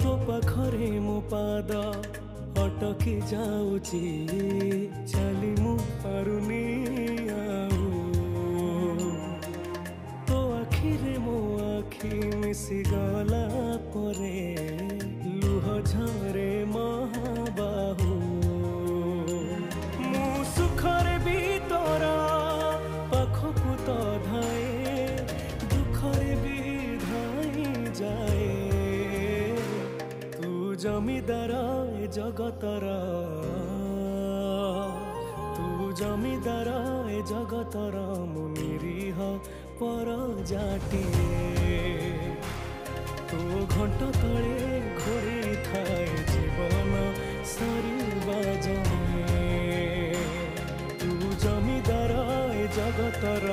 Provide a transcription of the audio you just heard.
तो पाखरे मो पाद अटकी जाऊची चली मु पारुनी आउ तो आखिरे मो आखि मिसी गला परे लुह झरे महाबाहु मु सुखरे भी तोरा पाखकु तो धाए दुखरे भी धाई जाए तू जमीदार ए जगतर तू जमीदार ए जगतर मु निरीह पर जाटिए तो घंट तले घोरी थाए जीवन सरीबा जाए तू जमीदार ए जगतर